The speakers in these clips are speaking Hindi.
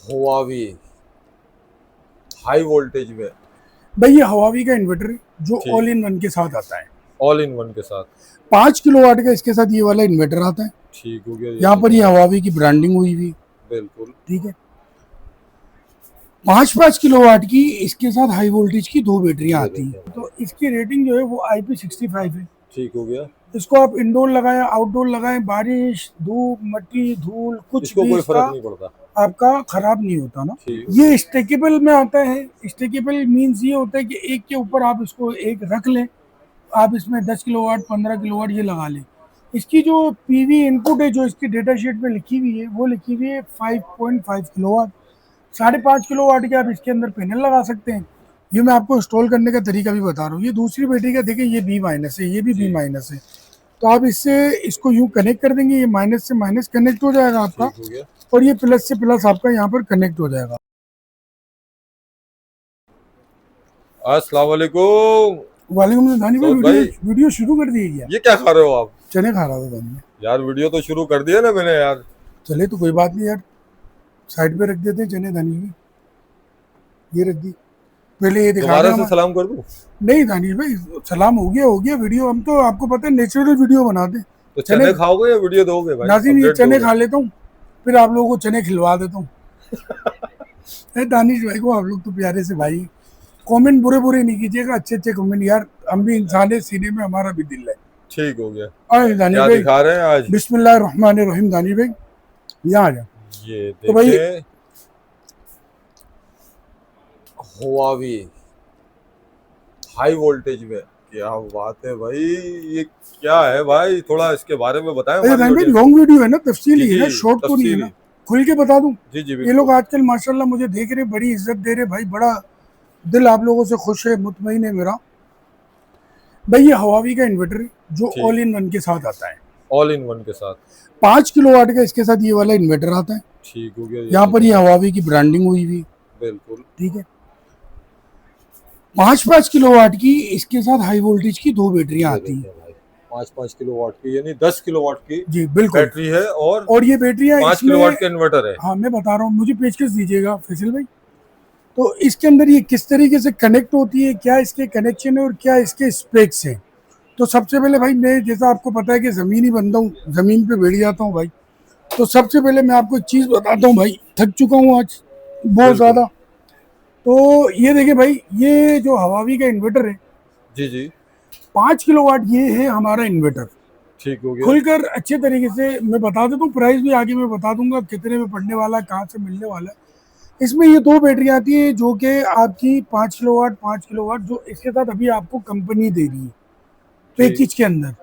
हुआवी हाई वोल्टेज में। भाई ये हवावी का इन्वर्टर है जो ठीक। ऑल इन वन के साथ आता है। ऑल इन वन के साथ। 5 किलोवाट का इसके साथ ये वाला इन्वर्टर आता है। ठीक हो गया। यहाँ पर ये हवावी की ब्रांडिंग हुई हुई, बिल्कुल ठीक है। 5-5 किलोवाट की इसके साथ हाई वोल्टेज की 2 बैटरियां ये आती देखें हैं। भाई। तो इसकी रेटिंग जो है वो IP65 है। ठीक हो गया। इसको आप इंडोर लगाएं, आउटडोर लगाएं, बारिश, धूप, मिट्टी, धूल, कुछ इसको भी कोई इसका फर्क नहीं पड़ता। आपका खराब नहीं होता ना। ठीक। ये स्टेकेबल में आता है। स्टेकेबल मीन्स ये होता है कि एक के ऊपर आप इसको एक रख लें, आप इसमें 10 किलोवाट 15 किलोवाट ये लगा लें। इसकी जो पीवी इनपुट है जो इसकी डेटा शीट में लिखी हुई है वो लिखी हुई है 5.5 किलोवाट। 5.5 किलोवाट के आप इसके अंदर पैनल लगा सकते हैं। ये मैं आपको इंस्टॉल करने का तरीका भी बता रहा हूँ। ये दूसरी बैटरी का देखिए, ये बी माइनस है, ये भी बी जी। माइनस है। तो आप इससे इसको यूं कनेक्ट कर देंगे, ये माइनस से माइनस कनेक्ट हो जाएगा आपका, ठीक हो गया। और ये प्लस से प्लस आपका यहाँ पर कनेक्ट हो जाएगा। अस्सलाम वालेकुम। वालेकुम सलाम। दानी भाई सऊद वीडियो भाई, वीडियो शुरू कर दी क्या? ये क्या खा रहे हो आप? चने खा रहा था दानी भाई। यार वीडियो तो शुरू कर दिया ना मैंने यार। चले तो कोई बात नहीं यार, साइड पे रख देते हैं चने दानी भाई। ये रख दी, पहले ये दिखा दें दोबारा से हम। सलाम कर दूं? नहीं दानिश भाई, सलाम हो गया वीडियो। हम तो आपको पता है नेचुरल वीडियो बनाते हैं। तो चने चने खाओगे या वीडियो दोगे भाई? नाज़रीन, ये अपडेट चने दोगे? खा लेता हूँ, फिर आप लोगों को चने खिलवा देता हूँ। दानिश भाई को आप लोग तो प्यारे से भाई, कमेंट बुरे बुरे नहीं कीजिएगा, अच्छे अच्छे कमेंट यार। हम भी इंसान है, सीने में हमारा भी दिल है। ठीक हो गया। और दानिश क्या भाई, दिखा रहे हैं आज? बिस्मिल्लाहिर्रहमानिर्रहीम। दानिश भाई यहाँ आ जाओ। ये तो भाई देखें, हुआवी हाई वोल्टेज में। क्या बात है भाई, ये क्या है भाई? थोड़ा इसके बारे में बताएं अच्छा हमारी दानिश भाई, ऑडियंस को। लॉन्ग वीडियो है ना, जी तफसीली है जी, ना, शॉर्ट तो नहीं है ना। तफसीली। खुल के बता दूं, जी जी ये लोग बिल्कुल। आजकल माशाल्लाह मुझे देख रहे, बड़ी इज्जत दे रहे भाई, बड़ा दिल आप लोगों से खुश है, मुतमईन है मेरा। भाई ये हवावी का इन्वर्टर है जो ठीक। ऑल इन वन के साथ आता है। ऑल इन वन के साथ। 5 किलोवाट का इसके साथ ये वाला इन्वर्टर आता है। ठीक हो गया। ये यहाँ पर ये देखें। हवावी की ब्रांडिंग हुई हुई, बिल्कुल। ठीक है। 5-5 किलोवाट की इसके साथ हाई वोल्टेज की 2 बैटरियां ये आती हैं। देखें भाई, 5-5 किलोवाट की यानी 10 किलोवाट की जी बिल्कुल। बैटरी है और और ये बैटरियां 5 किलोवाट इसमें, का इन्वर्टर है। हाँ मैं बता रहा हूँ, मुझे पेशकश दीजिएगा फैसल भाई। तो इसके अंदर ये किस तरीके से कनेक्ट होती है, क्या इसके कनेक्शन है और क्या इसके स्पेक्स हैं। तो सबसे पहले भाई, मैं जैसा आपको पता है कि ज़मीनी बंदा हूँ, ज़मीन पे बैठ जाता हूँ भाई। तो सबसे पहले मैं आपको एक चीज़ बताता हूँ भाई, थक चुका हूँ आज बहुत बिल्कुल। ज़्यादा। तो ये देखिए भाई, ये जो हवावी का इन्वर्टर है, जी जी। 5 किलोवाट ये है हमारा इन्वर्टर। ठीक हो गया। खुलकर अच्छे तरीके से मैं बता देता हूँ, प्राइस भी आगे मैं बता दूंगा कितने में पड़ने वाला है, कहाँ से मिलने वाला है। इसमें ये 2 बैटरी आती है जो कि आपकी 5 किलोवाट जो इसके साथ अभी आपको कंपनी दे रही है ठीक। पैकेज के अंदर,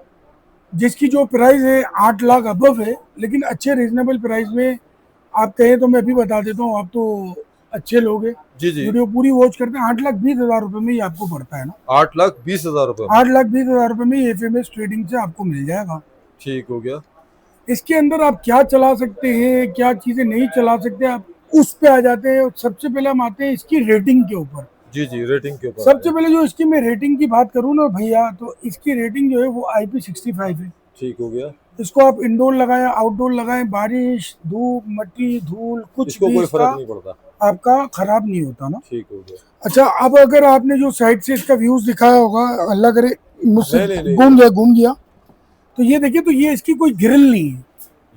जिसकी जो प्राइस है 8 लाख अबव है। लेकिन अच्छे रीजनेबल प्राइस में आप कहें तो मैं अभी बता देता हूँ, आप तो अच्छे लोग हैं, जी जी। वीडियो पूरी वॉच करते हैं। 8,20,000 रुपये में ये आपको पड़ता है ना। 8,20,000 रुपए में। 8,20,000 रुपये में ये FMS ट्रेडिंग से आपको मिल जाएगा। ठीक हो गया। इसके अंदर आप क्या चला सकते हैं, क्या चीज़ें नहीं चला सकते, आप उस पे आ जाते हैं। सबसे पहले हम आते हैं इसकी रेटिंग के ऊपर। जी जी, रेटिंग के ऊपर आते सबसे हैं। पहले जो इसकी मैं रेटिंग की बात करूँ ना भैया, तो इसकी रेटिंग जो है वो IP65 है। ठीक हो गया। इसको आप इंडोर लगाएं, आउटडोर लगाएं, बारिश, धूप, मिट्टी, धूल, कुछ इसको भी कोई इसका फर्क नहीं पड़ता। आपका खराब नहीं होता ना। ठीक हो गया। अच्छा, अब अगर आपने जो साइड से इसका व्यूज दिखाया होगा, अल्लाह करे मुझसे नहीं नहीं नहीं घूम नहीं। गया तो ये देखिए, तो ये इसकी कोई ग्रिल नहीं है।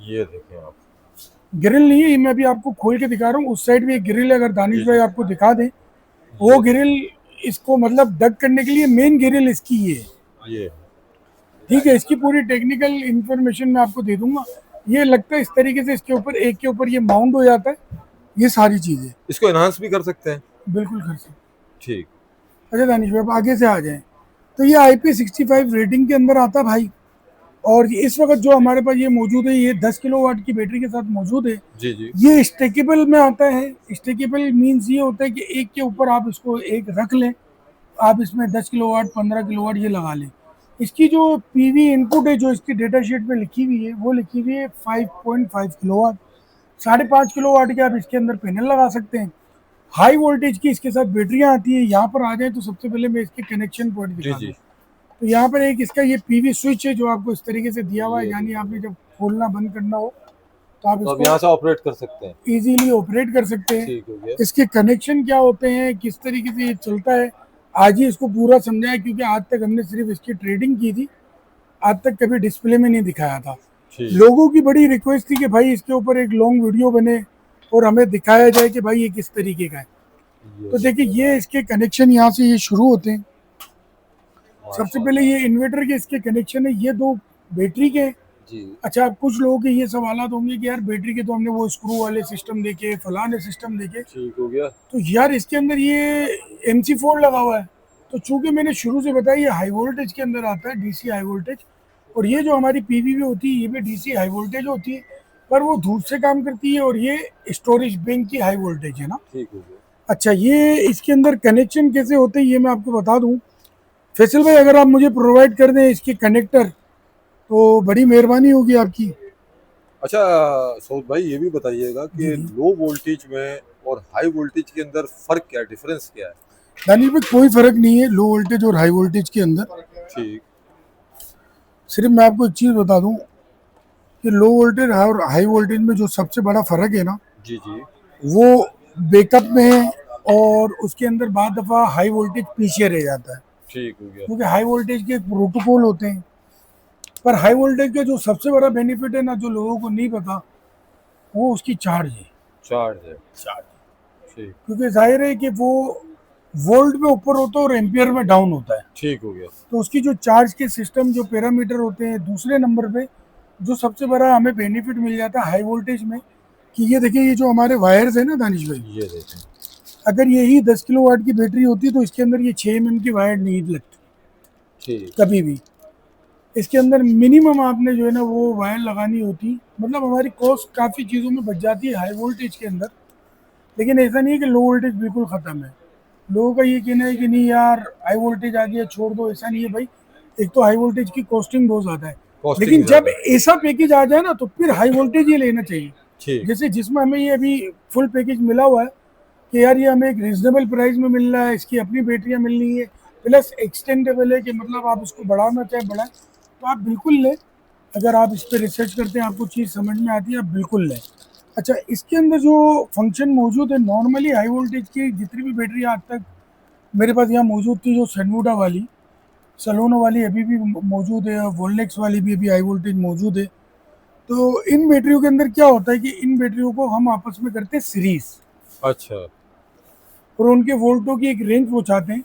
ये देखें आप। ग्रिल नहीं है, ये मैं अभी आपको खोल के दिखा रहा हूँ। उस साइड में एक ग्रिल है, अगर दानिश जी भाई जी। आपको दिखा दे, वो ये ग्रिल इसको मतलब डक करने के लिए मेन ग्रिल इसकी ये है। ये ठीक है, इसकी पूरी टेक्निकल इंफॉर्मेशन मैं आपको दे दूंगा। ये लगता है इस तरीके से, इसके ऊपर एक के ऊपर ये माउंट हो जाता है, ये सारी चीजें इसको एनहांस भी कर सकते हैं। बिल्कुल कर सकते। ठीक। अच्छा दानिश भाई, आप आगे से आ जाएं। तो ये IP65 रेटिंग के अंदर आता है भाई। और इस वक्त जो हमारे पास ये मौजूद है, ये 10 किलोवाट की बैटरी के साथ मौजूद है। जी जी। ये स्टेकेबल में आता है। स्टेकेबल मीन्स ये होता है कि एक के ऊपर आप इसको एक रख लें, आप इसमें 10 किलोवाट 15 किलोवाट ये लगा लें। इसकी जो पीवी इनपुट है जो इसकी डेटा शीट में लिखी हुई है वो लिखी हुई है 5.5 किलोवाट। 5.5 किलोवाट के आप इसके अंदर पैनल लगा सकते हैं। हाई वोल्टेज की इसके साथ बैटरियां आती है। यहाँ पर आ जाए तो सबसे पहले मैं इसके कनेक्शन पॉइंट जी दिखा दूँ। जी। तो यहाँ पर एक इसका ये पीवी स्विच है जो आपको इस तरीके से दिया हुआ है, ये यानी देखें आपने भाई। जब खोलना बंद करना हो तो आप तो अब इसको यहाँ से ऑपरेट कर सकते हैं। इजीली ऑपरेट कर सकते हैं। ठीक हो गया। इसके कनेक्शन क्या होते हैं, किस तरीके से ये चलता है, आज ही इसको पूरा समझाया, क्योंकि आज तक हमने सिर्फ इसकी ट्रेडिंग की थी, आज तक कभी डिस्प्ले में नहीं दिखाया था। ठीक। लोगों की बड़ी रिक्वेस्ट थी कि भाई इसके ऊपर एक लॉन्ग वीडियो बने और हमें दिखाया जाए कि भाई ये किस तरीके का है। तो देखिए ये इसके कनेक्शन यहाँ से ये शुरू होते हैं। सबसे पहले ये इन्वर्टर के इसके कनेक्शन है, ये दो बैटरी के हैं। जी। अच्छा, कुछ लोगों के ये सवाल होंगे कि यार बैटरी के तो हमने वो स्क्रू वाले सिस्टम देखे, फलाने सिस्टम देखे, ठीक हो गया। तो यार इसके अंदर ये MC4 लगा हुआ है। तो चूंकि मैंने शुरू से बताया ये हाई वोल्टेज के अंदर आता है, DC हाई वोल्टेज, और ये जो हमारी PVB होती है ये भी DC हाई वोल्टेज होती है, पर वो धूप से काम करती है, और ये स्टोरेज बैंक की हाई वोल्टेज है ना। ठीक हो गया। अच्छा, ये इसके अंदर कनेक्शन कैसे होते हैं ये मैं आपको बता दूं। फैसल भाई अगर आप मुझे प्रोवाइड कर दें इसके कनेक्टर तो बड़ी मेहरबानी होगी आपकी। अच्छा सौद भाई, ये भी बताइएगा कि लो वोल्टेज में और हाई वोल्टेज के अंदर फर्क क्या है, डिफरेंस क्या है? दानिश भाई कोई फर्क नहीं है लो वोल्टेज और हाई वोल्टेज के अंदर। ठीक। सिर्फ मैं आपको एक चीज बता दूं कि लो वोल्टेज और हाई वोल्टेज में जो सबसे बड़ा फर्क है ना, जी जी। वो बैकअप में है, और उसके अंदर बाद दफा हाई वोल्टेज पीछे रह जाता है, ठीक हो गया। क्योंकि हाई वोल्टेज के प्रोटोकॉल होते हैं। पर हाई वोल्टेज का जो सबसे बड़ा बेनिफिट है ना, जो लोगों को नहीं पता, वो उसकी चार्ज है। चार्ज है। चार्ज, ठीक। क्योंकि जाहिर है कि वो वोल्ट में ऊपर होता है और एम्पियर में डाउन होता है। ठीक हो गया। तो उसकी जो चार्ज के सिस्टम जो पैरामीटर होते हैं, दूसरे नंबर पे जो सबसे बड़ा हमें बेनिफिट मिल जाता है हाई वोल्टेज में, कि ये देखिए ये जो हमारे वायर्स है ना दानिश भाई, ये देखें। अगर यही 10 किलोवाट की बैटरी होती तो इसके अंदर ये 6 mm की वायर नहीं लगती ठीक। कभी भी। इसके अंदर मिनिमम आपने जो है ना वो वायर लगानी होती, मतलब हमारी कॉस्ट काफ़ी चीज़ों में बच जाती है हाई वोल्टेज के अंदर। लेकिन ऐसा नहीं है कि लो वोल्टेज बिल्कुल ख़त्म है। लोगों का ये कहना है कि नहीं यार हाई वोल्टेज आ गया छोड़ दो, ऐसा नहीं है भाई। एक तो हाई वोल्टेज की कॉस्टिंग बहुत ज़्यादा है, कॉस्टिंग लेकिन जब ज़्यादा है। ऐसा पैकेज आ जाए ना तो फिर हाई वोल्टेज ही लेना चाहिए। ठीक। जैसे जिसमें हमें ये अभी फुल पैकेज मिला हुआ है कि यार ये हमें एक रिजनेबल प्राइस में मिल रहा है, इसकी अपनी बैटरियाँ मिल रही है, प्लस एक्सटेंडेबल है कि मतलब आप उसको बढ़ाना चाहे बढ़ाएं, तो आप बिल्कुल लें। अगर आप इस पर रिसर्च करते हैं, आपको चीज़ समझ में आती है, आप बिल्कुल लें। अच्छा, इसके अंदर जो फंक्शन मौजूद है, नॉर्मली हाई वोल्टेज की जितनी भी बैटरी आज तक मेरे पास यहाँ मौजूद थी, जो सनवुडा वाली, सलोना वाली अभी भी मौजूद है, वोल्टेक्स वाली भी अभी हाई वोल्टेज मौजूद है। तो इन बैटरियों के अंदर क्या होता है कि इन बैटरियों को हम आपस में करते हैं सीरीज, अच्छा। और उनके वोल्टों की एक रेंज पहुँचाते हैं।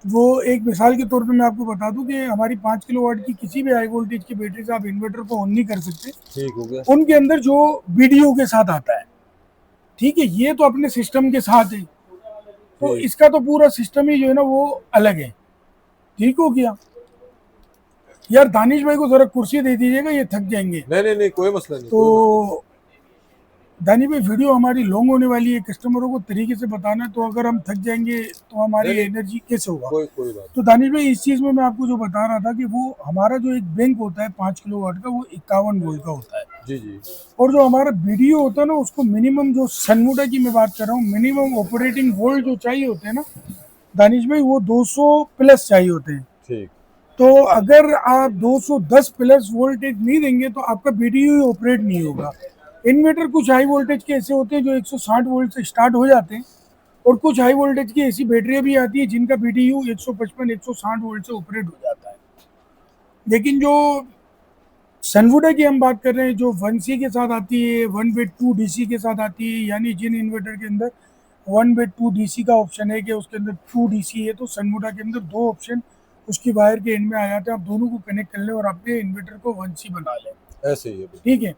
वो एक मिसाल के तौर पे मैं आपको बता दूं कि हमारी 5 किलोवाट की किसी भी हाई वोल्टेज की बैटरी से आप इन्वर्टर को ऑन नहीं कर सकते। ठीक हो गया। उनके अंदर जो BDO के साथ आता है, ठीक है, ये तो अपने सिस्टम के साथ है, तो ठीक। इसका तो पूरा सिस्टम ही जो है ना वो अलग है। ठीक हो गया। यार दानिश भाई को जरा कुर्सी दे दीजिएगा, ये थक जाएंगे। नहीं नहीं नहीं, कोई मसला नहीं। तो दानिश भाई वीडियो हमारी लॉन्ग होने वाली है, कस्टमरों को तरीके से बताना है, तो अगर हम थक जाएंगे तो हमारी नहीं, एनर्जी कैसे होगा। कोई बात। तो दानिश भाई इस चीज़ में मैं आपको जो बता रहा था कि वो हमारा जो एक बैंक होता है 5 किलोवाट का, वो 51 वोल्ट का होता है। जी जी। और जो हमारा BDO होता है ना, उसको मिनिमम, जो सनवुडा की मैं बात कर रहा हूँ, मिनिमम ऑपरेटिंग वोल्ट जो चाहिए होते हैं ना दानिश भाई, वो 200 प्लस चाहिए होते हैं। ठीक। तो अगर आप 210 प्लस वोल्टेज नहीं देंगे तो आपका BDO ही ऑपरेट नहीं होगा। इन्वर्टर कुछ हाई वोल्टेज के ऐसे होते हैं जो 160 वोल्ट से स्टार्ट हो जाते हैं, और कुछ हाई वोल्टेज की ऐसी बैटरियां भी आती है जिनका BDU 155 160 वोल्ट से ऑपरेट हो जाता है। लेकिन जो सनवुडा की हम बात कर रहे हैं, जो 1C के साथ आती है, 1/2 DC के साथ आती है, यानी जिन इन्वर्टर के अंदर 1/2 DC का ऑप्शन है कि उसके अंदर 2 DC है, तो सनवुडा के अंदर दो ऑप्शन उसकी वायर के एंड में आ जाते हैं। आप दोनों को कनेक्ट कर लें और अपने इन्वर्टर को 1C बना लें। ऐसे ही है। ठीक है।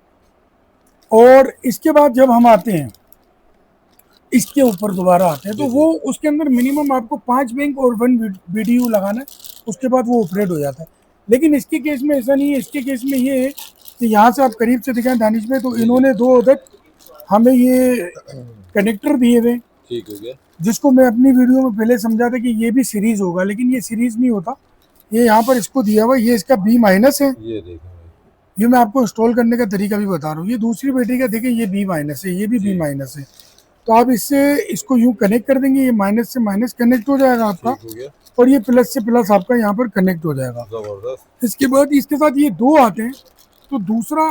और इसके बाद जब हम आते हैं इसके ऊपर दोबारा आते हैं, तो वो उसके अंदर मिनिमम आपको 5 बैंक और 1 BDU लगाना है, उसके बाद वो ऑपरेट हो जाता है। लेकिन इसके केस में ऐसा नहीं है। इसके केस में ये है कि यहाँ से आप करीब से दिखाएं दानिश में, तो इन्होंने 2 अदद हमें ये कनेक्टर दिए हुए, ठीक हो गया। जिसको मैं अपनी वीडियो में पहले समझा था कि ये भी सीरीज होगा, लेकिन ये सीरीज नहीं होता। ये यहाँ पर इसको दिया हुआ, ये इसका B- है। ये देखें। ये मैं आपको इंस्टॉल करने का तरीका भी बता रहा हूँ। ये दूसरी बैटरी का देखिए, ये B- है, ये भी B- है। तो आप इससे इसको यूं कनेक्ट कर देंगे, ये माइनस से माइनस कनेक्ट हो जाएगा आपका, हो गया। और ये प्लस से प्लस आपका यहाँ पर कनेक्ट हो जाएगा। जबरदस्त। इसके बाद इसके साथ ये दो आते हैं। तो दूसरा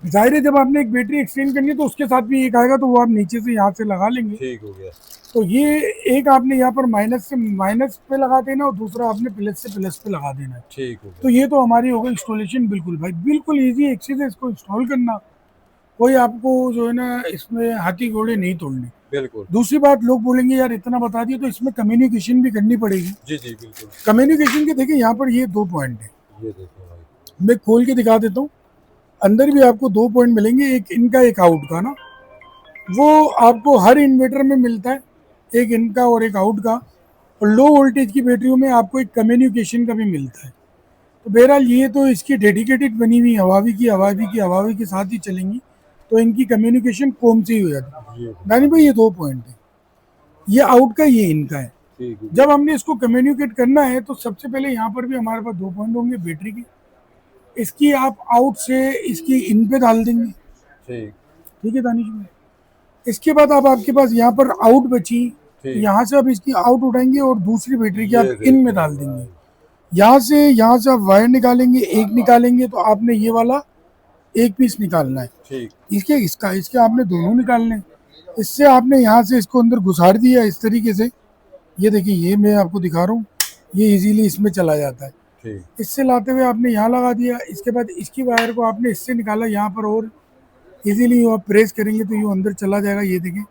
जाहिर है जब आपने एक बैटरी एक्सचेंज करनी है तो उसके साथ भी एक आएगा, तो वो आप नीचे से यहाँ से लगा लेंगे। ठीक हो गया। तो ये एक आपने यहाँ पर माइनस से माइनस पे लगा देना और दूसरा आपने प्लस से प्लस पे लगा देना है। ठीक हो तो गया। ये तो हमारी हो गई इंस्टॉलेशन। बिल्कुल भाई, बिल्कुल इजी एक चीज़ है इसको इंस्टॉल करना। कोई आपको जो है ना इसमें हाथी घोड़े नहीं तोड़ने। बिल्कुल। दूसरी बात, लोग बोलेंगे यार इतना बता दिया, तो इसमें कम्युनिकेशन भी करनी पड़ेगी। जी जी बिल्कुल। कम्युनिकेशन के देखिए यहाँ पर ये 2 पॉइंट है, ये देखो भाई। मैं खोल के दिखा देता हूँ। अंदर भी आपको 2 पॉइंट मिलेंगे, एक इनका एक आउट का ना, वो आपको हर इन्वर्टर में मिलता है, एक इनका और एक आउट का। और लो वोल्टेज की बैटरियों में आपको एक कम्युनिकेशन का भी मिलता है। तो बहरहाल ये तो इसकी डेडिकेटेड बनी हुई हवावी के साथ ही चलेंगी, तो इनकी कम्युनिकेशन कॉम से ही हो जाती है। ये दानी भाई ये 2 पॉइंट है, ये आउट का, ये इनका है। ठीक हो गया। जब हमने इसको कम्युनिकेट करना है तो सबसे पहले यहाँ पर भी हमारे पास 2 पॉइंट होंगे बैटरी के। इसकी आप आउट से इसकी इन पे डाल देंगे। ठीक। ठीक है दानिश भाई, इसके बाद आप आपके पास यहाँ पर आउट बची, ठीक। यहाँ से आप इसकी आउट उठाएंगे और दूसरी बैटरी की ये आप इन में देखो डाल देंगे। भाई। यहाँ से आप वायर निकालेंगे, एक निकालेंगे तो आपने ये वाला एक पीस निकालना है। ठीक। इसके इसका इसके आपने दोनों निकालने हैं। इससे आपने यहाँ से इसको अंदर घुसाड़ दिया इस तरीके से। ये देखिए, ये मैं आपको दिखा रहा हूँ, ये इजीली इसमें चला जाता है। ठीक। इससे लाते हुए आपने यहाँ लगा दिया। इसके बाद इसकी वायर को आपने इससे निकाला यहाँ पर, और इजीली आप प्रेस करेंगे तो ये अंदर चला जाएगा। ये देखें,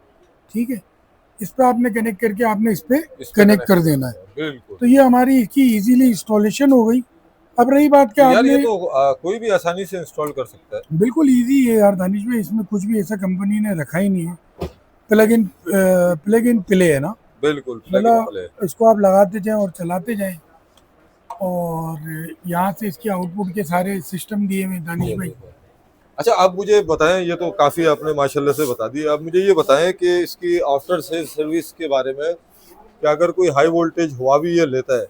ठीक है। इस पर आपने कनेक्ट करके आपने इस पे कनेक्ट कर देना है। बिल्कुल। तो ये हमारी इसकी इजीली इंस्टॉलेशन हो गई। अब रही बात तो क्या यार ये आपने, तो कोई भी आसानी से इंस्टॉल कर सकता है। बिल्कुल इजी है यार दानिश भाई, इसमें कुछ भी ऐसा कंपनी ने रखा ही नहीं है। प्लग इन प्ले है ना, बिल्कुल plug and play। मतलब इसको आप लगाते जाएं और चलाते जाएं। और यहाँ से इसके आउटपुट के सारे सिस्टम दिए हुए हैं दानिश ये भाई। देखो। अच्छा आप मुझे बताएं, ये तो काफ़ी आपने माशाल्लाह से बता दी, आप मुझे ये बताएं कि इसकी आफ्टर सेल सर्विस के बारे में, कि अगर कोई हाई वोल्टेज हुआ भी ये लेता है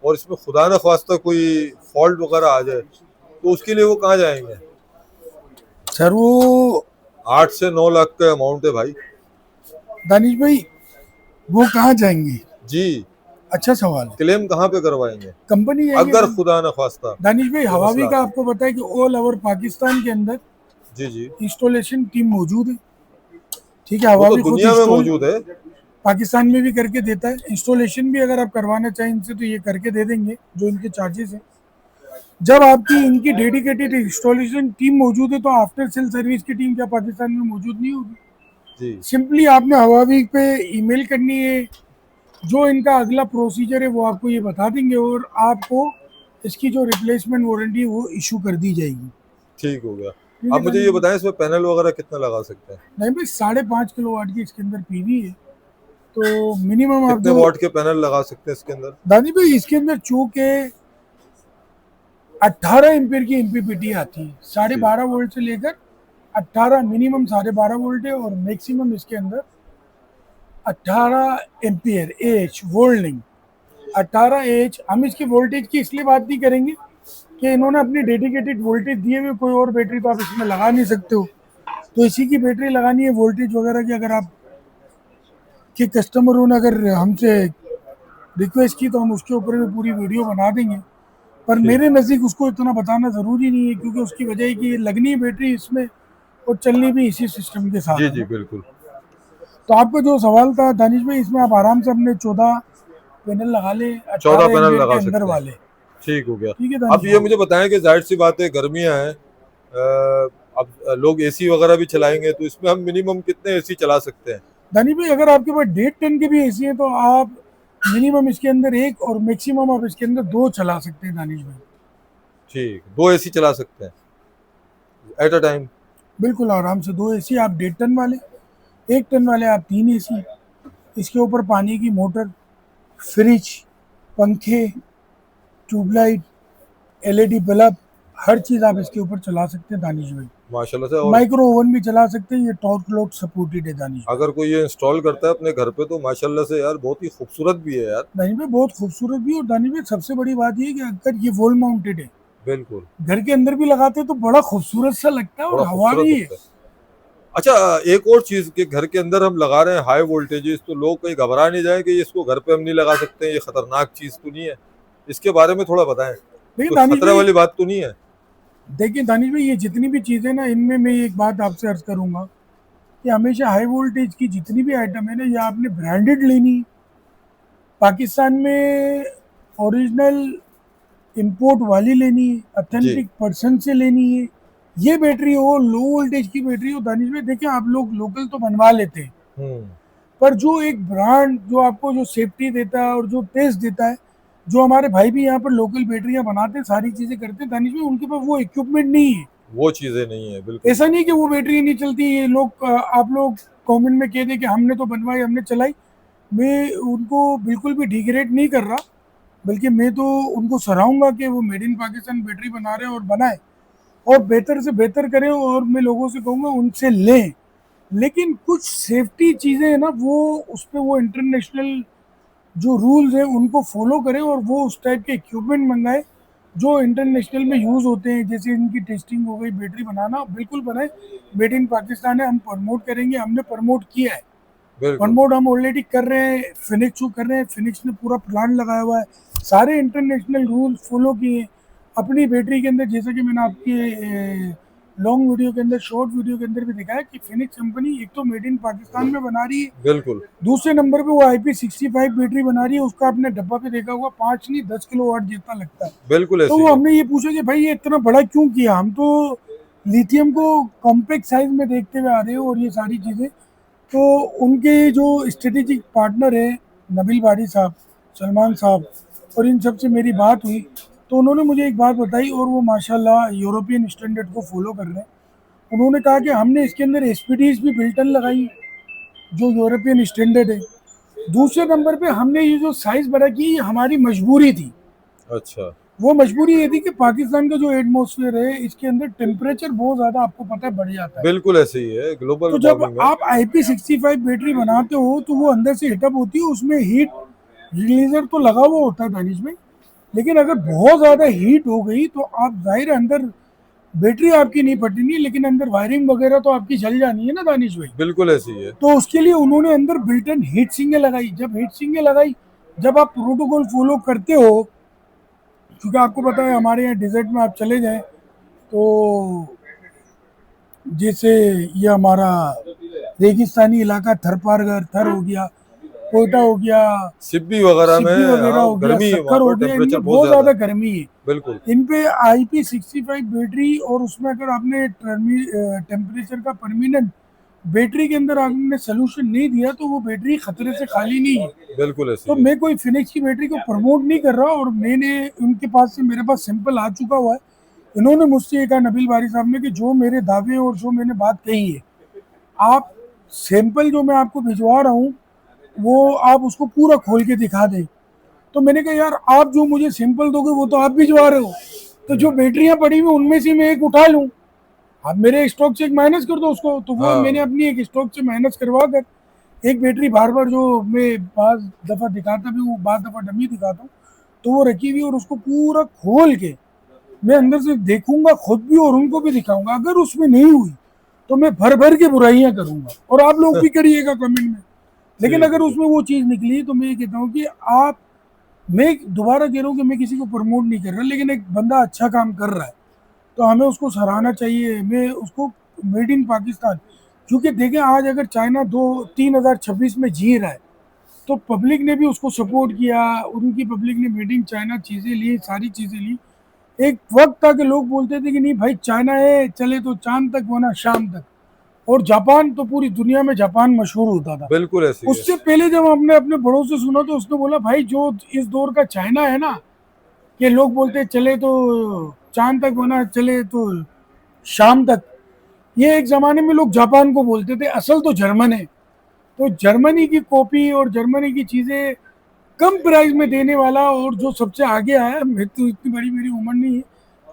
और इसमें खुदा न खास्ता कोई फॉल्ट वगैरह आ जाए, तो उसके लिए वो कहाँ जाएंगे? सर वो 8 से 9 लाख का अमाउंट है भाई। दानिश भाई, वो कहाँ जाएंगे? जी। अच्छा सवाल है। क्लेम कहाँ पे करवाएंगे कंपनी अगर खुदा न खास्ता? दानिश भाई, ये हवावी मसला का है। आपको पता है कि ऑल ओवर पाकिस्तान के अंदर जी जी। इंस्टॉलेशन टीम मौजूद है। ठीक है, वो तो हवावी खुद दुनिया में इंस्टॉल मौजूद है। पाकिस्तान में भी करके देता है। इंस्टॉलेशन भी अगर आप करवाना चाहें इनसे तो ये करके दे देंगे, जो इनके चार्जेस है। जब आपकी इनकी डेडिकेटेड इंस्टॉलेशन टीम मौजूद है तो आफ्टर सेल सर्विस की टीम क्या पाकिस्तान में मौजूद नहीं होगी? जी। सिंपली आपने हवावी पे ईमेल करनी है, जो इनका अगला प्रोसीजर है वो आपको ये बता देंगे, और आपको इसकी जो रिप्लेसमेंट वारंटी है वो इशू कर दी जाएगी। ठीक हो गया। ठीक आप है मुझे दानिश ये भाई? बताएं इसमें पैनल वगैरह कितना लगा सकते हैं? नहीं भाई, 5.5 किलो वाट की इसके अंदर पीवी है, तो मिनिमम आप कितने जो वॉट के पैनल लगा सकते हैं इसके अंदर? दादी भाई इसके अंदर चूंकि 18 एम्पियर की एमपीपीटी आती है, 12.5 वोल्ट से लेकर 18, मिनिमम 12.5 वोल्ट है, और मैक्सिमम इसके अंदर 18 एम्पियर एच वोल्ट नहीं, 18 एच। हम इसकी वोल्टेज की इसलिए बात नहीं करेंगे कि इन्होंने अपनी डेडिकेटेड वोल्टेज दिए हुए, कोई और बैटरी तो आप इसमें लगा नहीं सकते हो। तो इसी की बैटरी लगानी है वोल्टेज वगैरह की। अगर आप के कस्टमरों ने अगर हमसे रिक्वेस्ट की तो हम उसके ऊपर भी पूरी वीडियो बना देंगे, पर मेरे नज़दीक उसको इतना बताना ज़रूरी नहीं है, क्योंकि उसकी वजह है कि लगनी है बैटरी इसमें और चलनी भी इसी सिस्टम के साथ जी है जी ना। बिल्कुल। तो आपका जो सवाल था दानिश भाई, इसमें आप आराम से अपने 14 पैनल लगा ले, 14 18 पैनल एम्पियर के लगा अंदर सकते हैं। वाले। ठीक हो गया। ठीक है अब दानिश ये भाई? मुझे बताएं कि जाहिर सी बात है गर्मियां हैं, अब लोग एसी वगैरह भी चलाएंगे, तो इसमें हम मिनिमम कितने एसी चला सकते हैं? दानिश भाई, अगर आपके पास 1.5 टन के भी एसी है तो आप मिनिमम इसके अंदर एक और मैक्सिमम आप इसके अंदर 2 चला सकते हैं दानिश भाई। ठीक, 2 एसी चला सकते हैं एट अ टाइम? बिल्कुल आराम से 2 एसी आप 1.5 टन वाले, 1 टन वाले आप 3 एसी। इसके ऊपर पानी की मोटर, फ्रिज, पंखे, ट्यूबलाइट, एलईडी बल्ब, हर चीज़ आप इसके ऊपर चला सकते हैं दानिश भाई। माशाल्लाह से। और माइक्रो ओवन भी चला सकते हैं, ये टॉर्क लॉक सपोर्टेड है दानिश भाई। अगर कोई ये इंस्टॉल करता है अपने घर पे तो माशाल्लाह से यार बहुत ही खूबसूरत भी है यार। दानिश भाई बहुत खूबसूरत भी है, और दानिश भाई सबसे बड़ी बात ये है कि अगर ये वॉल माउंटेड है, बिल्कुल। घर के अंदर भी लगाते हैं तो बड़ा खूबसूरत सा लगता है, और बड़ा हवा खूबसूरत भी है। दिखता है। अच्छा एक और चीज के घर के अंदर हम लगा रहे हैं हाई वोल्टेजेस, तो लोग कहीं घबरा नहीं जाए कि इसको घर पे हम नहीं लगा सकते, ये खतरनाक चीज तो नहीं है? इसके बारे में थोड़ा बताएं, देखिए कोई दानिश खतरे भाई, वाली बात तो नहीं है? देखिए दानिश भाई, ये जितनी भी चीज़ें ना, इनमें मैं एक बात आपसे अर्ज करूंगा कि हमेशा हाई वोल्टेज की जितनी भी आइटम है ना, ये आपने ब्रांडेड लेनी है। पाकिस्तान में ओरिजिनल इंपोर्ट वाली लेनी है, जी। अथेंटिक पर्सन से लेनी है। ये बैटरी हो, लो वोल्टेज की बैटरी हो दानिश भाई, देखिए आप लोग लोकल तो बनवा लेते हैं, हम्म। पर जो एक ब्रांड जो आपको जो सेफ्टी देता है और जो टेस्ट देता है, जो हमारे भाई भी यहाँ पर लोकल बैटरियां बनाते हैं, सारी चीज़ें करते हैं दानिश भाई, उनके पास वो इक्विपमेंट नहीं है। वो चीजें नहीं है, बिल्कुल। ऐसा नहीं कि वो बैटरी नहीं चलती, ये लोग आप लोग कमेंट में कह दें कि हमने तो बनवाई, हमने चलाई। मैं उनको बिल्कुल भी डिग्रेड नहीं कर रहा, बल्कि मैं तो उनको सराहूंगा कि वो मेड इन पाकिस्तान बैटरी बना रहे हैं और बनाए, और बेहतर से बेहतर करें, और मैं लोगों से कहूँगा उनसे लें। लेकिन कुछ सेफ्टी चीज़ें हैं ना, वो उस पर वो इंटरनेशनल जो रूल्स हैं उनको फॉलो करें, और वो उस टाइप के इक्विपमेंट मंगाए जो इंटरनेशनल में यूज़ होते हैं। जैसे इनकी टेस्टिंग हो गई, बैटरी बनाना बिल्कुल बनाए, मेड इन पाकिस्तान है, हम प्रमोट करेंगे, हमने प्रमोट किया है। बिल्कुल। प्रमोट हम ऑलरेडी कर रहे हैं, फिनिक्स को कर रहे हैं, फिनिक्स ने पूरा प्लान लगाया हुआ है, सारे इंटरनेशनल रूल फॉलो किए हैं। अपनी बैटरी के अंदर, जैसा कि मैंने आपके लॉन्ग वीडियो के अंदर, शॉर्ट वीडियो के अंदर भी दिखाया कि फिनिक्स कंपनी एक तो मेड इन पाकिस्तान में बना रही है, बिल्कुल। दूसरे नंबर पे वो IP65 बैटरी बना रही है। उसका आपने डब्बा पे देखा होगा, 5 नहीं 10 किलो वाट जितना लगता है। बिल्कुल तो ऐसे वो ही है। हमने ये पूछा कि भाई ये इतना बड़ा क्यों किया, हम तो लिथियम को कॉम्पैक्ट साइज में देखते हुए आ रहे हो, और ये सारी चीज़ें। तो उनके जो स्ट्रेटेजिक पार्टनर है नबील बारी साहब, सलमान साहब, और इन सब से मेरी बात हुई, तो उन्होंने मुझे एक बात बताई, और वो माशाल्लाह यूरोपियन स्टैंडर्ड को फॉलो कर रहे हैं। उन्होंने कहा कि हमने इसके अंदर एसपीडीज भी बिल्टन लगाई, जो यूरोपियन स्टैंडर्ड है। दूसरे नंबर पे हमने ये जो साइज बढ़ा की, हमारी मजबूरी थी। अच्छा। वो मजबूरी ये थी कि पाकिस्तान का जो एटमॉस्फेयर है, इसके अंदर टेम्परेचर बहुत ज़्यादा आपको पता है बढ़ जाता है। बिल्कुल ऐसे ही है, ग्लोबल तो जब वार्मिंग है। आप IP65 बैटरी बनाते हो, तो वो अंदर से हीटअप होती है, उसमें हीट रिलीजर तो लगा हुआ होता है दानिश में। लेकिन अगर बहुत ज़्यादा हीट हो गई, तो आप जाहिर है अंदर बैटरी आपकी नहीं फटनी, लेकिन अंदर वायरिंग वगैरह तो आपकी जल जानी है ना दानिश भाई। बिल्कुल ऐसे ही है। तो उसके लिए उन्होंने अंदर बिल्टन हीट सिंगे लगाई। जब हीट सिंगे लगाई, जब आप प्रोटोकॉल फॉलो करते हो, क्योंकि आपको पता है हमारे यहाँ डिजर्ट में आप चले जाएं, तो जैसे ये हमारा रेगिस्तानी इलाका, थर पारगर, थर हो गया, कोयटा हो गया, सिब्बी वगैरह में, सिप्पी वगैरह हाँ, हो गया, गर्मी वहाँ सक्कर हो पर गया, टेम्परेचर इनमें बहुत बहुत ज्यादा ज़्यादा है। गर्मी है। बिल्कुल। इन पे IP65 बैटरी, और उसमें अगर आपने टेम्परेचर का परमानेंट बैटरी के अंदर आपने सोल्यूशन नहीं दिया, तो वो बैटरी खतरे से खाली नहीं है। बिल्कुल ऐसे तो ही है। मैं कोई फिनिक्स की बैटरी को प्रमोट नहीं कर रहा, और मैंने उनके पास से, मेरे पास सैंपल आ चुका हुआ है। इन्होंने मुझसे ये कहा नबील बारी साहब ने कि जो मेरे दावे और जो मैंने बात कही है, आप सैंपल जो मैं आपको भिजवा रहा हूँ, वो आप उसको पूरा खोल के दिखा दें। तो मैंने कहा यार, आप जो मुझे सैंपल दोगे वो तो आप भिजवा रहे हो, तो जो बैटरियां पड़ी हुई उनमें से मैं एक उठा लूँ, आप मेरे स्टॉक से एक माइनस कर दो उसको। तो वो मैंने हाँ। अपनी एक स्टॉक से माइनस करवा कर एक बैटरी बार बार, जो मैं बार दफ़ा दिखाता भी हूँ, बार दफ़ा डमी दिखाता हूँ, तो वो रखी हुई, और उसको पूरा खोल के मैं अंदर से देखूंगा खुद भी, और उनको भी दिखाऊंगा। अगर उसमें नहीं हुई, तो मैं भर भर के बुराइयां करूंगा, और आप लोग भी करिएगा कमेंट में। लेकिन ठीक अगर है, ठीक। उसमें वो चीज़ निकली, तो मैं ये कहता हूँ कि आप, मैं दोबारा कह रहा हूँ कि मैं किसी को प्रमोट नहीं कर रहा, लेकिन एक बंदा अच्छा काम कर रहा है, तो हमें उसको सराहना चाहिए। मैं उसको मेड इन पाकिस्तान, क्योंकि देखें आज अगर चाइना 2026 में जी रहा है, तो पब्लिक ने भी उसको सपोर्ट किया, उनकी पब्लिक ने मेड इन चाइना चीज़ें ली, सारी चीज़ें ली। एक वक्त था कि लोग बोलते थे कि नहीं भाई, चाइना है, चले तो चांद तक वरना शाम तक, और जापान तो पूरी दुनिया में जापान मशहूर होता था। बिल्कुल ऐसे ही है। उससे पहले जब हमने अपने बड़ों से सुना, तो उसने बोला भाई, जो इस दौर का चाइना है ना, ये लोग बोलते चले तो चांद तक वरना चले तो शाम तक, ये एक जमाने में लोग जापान को बोलते थे, असल तो जर्मन है। तो जर्मनी की कॉपी और जर्मनी की चीज़ें कम प्राइस में देने वाला, और जो सबसे आगे आया, मैं तो इतनी बड़ी मेरी उम्र नहीं है,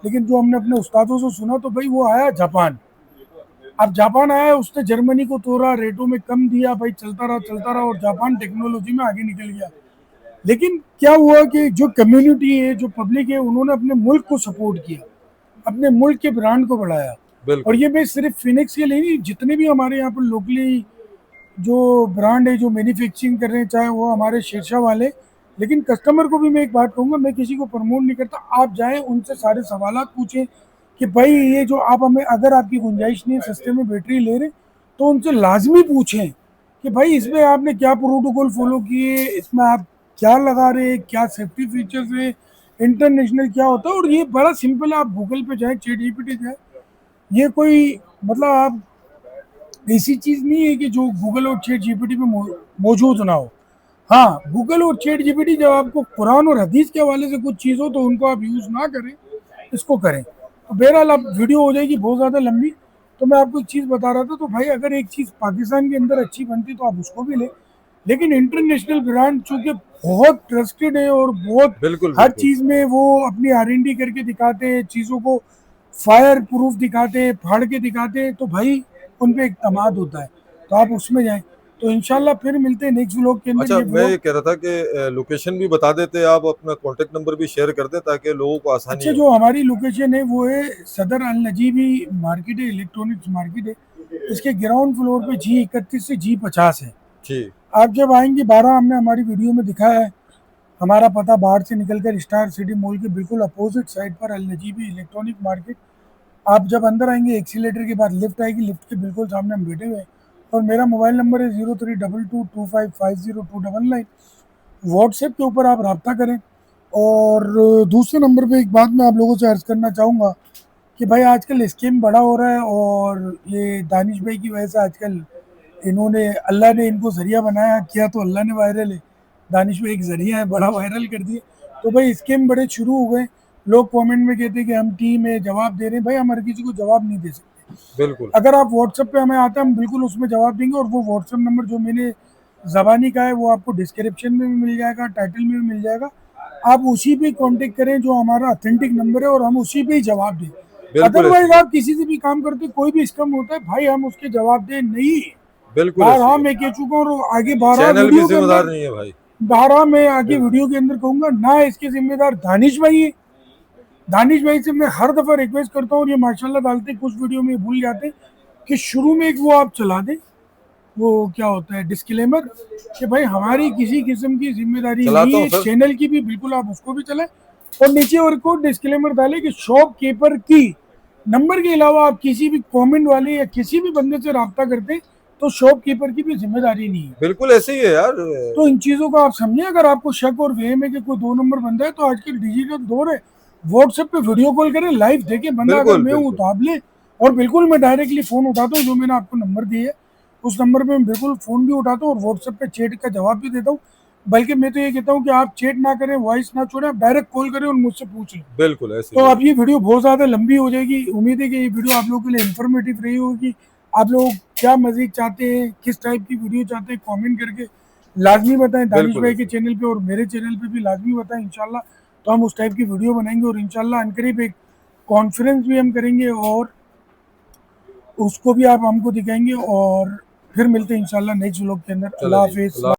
लेकिन जो हमने अपने उस्तादों से सुना, तो भाई वो आया जापान। अब जापान आया, उसने जर्मनी को तोड़ा, रेटों में कम दिया, भाई चलता रहा, और जापान टेक्नोलॉजी में आगे निकल गया। लेकिन क्या हुआ कि जो कम्युनिटी है, जो पब्लिक है, उन्होंने अपने मुल्क को सपोर्ट किया, अपने मुल्क के ब्रांड को बढ़ाया। और बिल्कुल। ये मैं सिर्फ फिनिक्स के लिए नहीं, जितने भी हमारे यहाँ पर लोकली जो ब्रांड है, जो मैन्युफैक्चरिंग कर रहे हैं, चाहे वो हमारे शीर्षा वाले, लेकिन कस्टमर को भी मैं एक बात कहूँगा, मैं किसी को प्रमोट नहीं करता। आप जाएं, उनसे सारे सवाल पूछें, कि भाई ये जो आप हमें, अगर आपकी गुंजाइश नहीं है सस्ते में बैटरी ले रहे, तो उनसे लाजमी पूछें कि भाई इसमें आपने क्या प्रोटोकॉल फॉलो किए, इसमें आप क्या लगा रहे हैं, क्या सेफ्टी फीचर्स है, इंटरनेशनल क्या होता है। और ये बड़ा सिंपल है, आप गूगल पे जाए, चैट जीपीटी जाए, ये कोई मतलब आप ऐसी चीज नहीं है कि जो गूगल और चैट जीपीटी में मौजूद ना हो। हाँ, गूगल और चैट जीपीटी जब आपको कुरान और हदीस के हवाले से कुछ चीज़ हो तो उनको आप यूज़ ना करें, इसको करें। तो बहरहाल अब वीडियो हो जाएगी बहुत ज़्यादा लंबी। तो मैं आपको एक चीज़ बता रहा था, तो भाई अगर एक चीज़ पाकिस्तान के अंदर अच्छी बनती तो आप उसको भी लें, लेकिन इंटरनेशनल ब्रांड चूंकि बहुत ट्रस्टेड है और बहुत बिल्कुल हर बिल्कुल। चीज़ में वो अपनी R&D करके दिखाते हैं, चीज़ों को फायर प्रूफ दिखाते हैं, फाड़ के दिखाते हैं, तो भाई उन पे एक तमाद होता है। तो आप उसमें जाएं। तो इंशाल्लाह फिर मिलते हैं नेक्स्ट व्लॉग के अंदर। अच्छा, ये मैं ये व्लॉग, कह रहा था कि लोकेशन भी बता देते, आप अपना कॉन्टेक्ट नंबर भी शेयर कर दें ताकि लोगों को आसानी अच्छा, हो। जो हमारी लोकेशन है वो है सदर अल नजीबी मार्केट है, इलेक्ट्रॉनिक्स मार्केट है। इसके ग्राउंड फ्लोर पे G31 से G50 है। जी। आप जब आएंगे 12, हमने हमारी वीडियो में दिखाया है। हमारा पता बाहर से निकलकर स्टार सिटी मॉल के बिल्कुल अपोजिट साइड पर अल नजीबी इलेक्ट्रॉनिक मार्केट। आप जब अंदर आएंगे, एक्सीलेटर के बाद लिफ्ट आएगी, लिफ्ट के बिल्कुल सामने हम बैठे हुए हैं। और मेरा मोबाइल नंबर है 03222550 299। व्हाट्सएप के ऊपर आप रब्ता करें। और दूसरे नंबर पे एक बात मैं आप लोगों से अर्ज करना चाहूँगा कि भाई आजकल स्कीम बड़ा हो रहा है, और ये दानिश भाई की वजह से आजकल इन्होंने, अल्लाह ने इनको जरिया बनाया, किया तो अल्लाह ने वायरल है। दानिश भाई एक जरिया है, बड़ा वायरल कर दिए। तो भाई स्कीम बड़े शुरू हो गए। लोग कमेंट में कहते हैं कि हम टीम है, जवाब दे रहे हैं। भाई हम हर किसी को जवाब नहीं दे सकते। बिल्कुल अगर आप व्हाट्सएप पे हमें आते हैं, हम बिल्कुल उसमें जवाब देंगे। और वो व्हाट्सएप नंबर जो मैंने ज़बानी का है वो आपको डिस्क्रिप्शन में भी मिल जाएगा, टाइटल में भी मिल जाएगा। आप उसी पे कांटेक्ट करें जो हमारा ऑथेंटिक नंबर है, और हम उसी पे ही जवाब दें। बिल्कुल ऐसी अदरवाइज है। आप किसी से भी काम करते, कोई भी स्कैम होता है भाई, हम उसके जवाब दे नहीं। बिल्कुल ऐसी बारह है। मैं कह चुका हूँ, और आगे 12 चैनल भी वीडियो के जिम्मेदार अंदर, नहीं है भाई। 12 मैं आगे बिल्कुल वीडियो के अंदर कहूंगा ना, इसके जिम्मेदार दानिश भाई है। दानिश भाई से मैं हर दफा रिक्वेस्ट करता हूँ, और ये माशाल्लाह डालते कुछ वीडियो में भूल जाते कि शुरू में एक वो आप चला दें, वो क्या होता है डिस्क्लेमर, कि भाई हमारी किसी किस्म की जिम्मेदारी नहीं चलाता हूँ है, सर। चैनल की भी बिल्कुल आप उसको भी चलाएं। और नीचे और को डिस्क्लेमर डालें कि शॉपकीपर की नंबर के अलावा आप किसी भी कमेंट वाले या किसी भी बंदे से रब्ता करते तो शॉपकीपर की भी जिम्मेदारी नहीं है। बिल्कुल ऐसे ही है यार। तो इन चीज़ों को आप समझें। अगर आपको शक और वहम है कि कोई 2 नंबर बंदा है, तो आजकल डिजिटल दौर है, व्हाट्सएप पे वीडियो कॉल करें, लाइव देखें बंदा, अगर बिल्कुल मैं हूँ बिल्कुल। तो आप ले। और बिल्कुल मैं डायरेक्टली फ़ोन उठाता हूँ, जो मैंने आपको नंबर दिए है उस नंबर पे मैं बिल्कुल फ़ोन भी उठाता हूँ, और व्हाट्सएप पे चैट का जवाब भी देता हूँ। बल्कि मैं तो ये कहता हूँ कि आप चैट ना करें, वॉइस ना छोड़ें, आप डायरेक्ट कॉल करें और मुझसे पूछ लें। बिल्कुल ऐसे तो ही है। अब ये वीडियो बहुत ज़्यादा लंबी हो जाएगी। उम्मीद है कि ये वीडियो आप लोगों के लिए इन्फॉर्मेटिव रही होगी। आप लोग क्या मज़ीद चाहते हैं, किस टाइप की वीडियो चाहते हैं, कमेंट करके लाजमी बताएं। दानिश बिल्कुल भाई के ऐसे ही। चैनल पे और मेरे चैनल पे भी लाजमी बताएं इंशाल्लाह। तो हम उस टाइप की वीडियो बनाएंगे, और इंशाल्लाह अनकरीब एक कॉन्फ्रेंस भी हम करेंगे, और उसको भी आप हमको दिखाएंगे। और फिर मिलते हैं इंशाल्लाह नेक्स्ट व्लॉग के अंदर। चलो अल्लाह जी, हाफिज़। अल्लाह।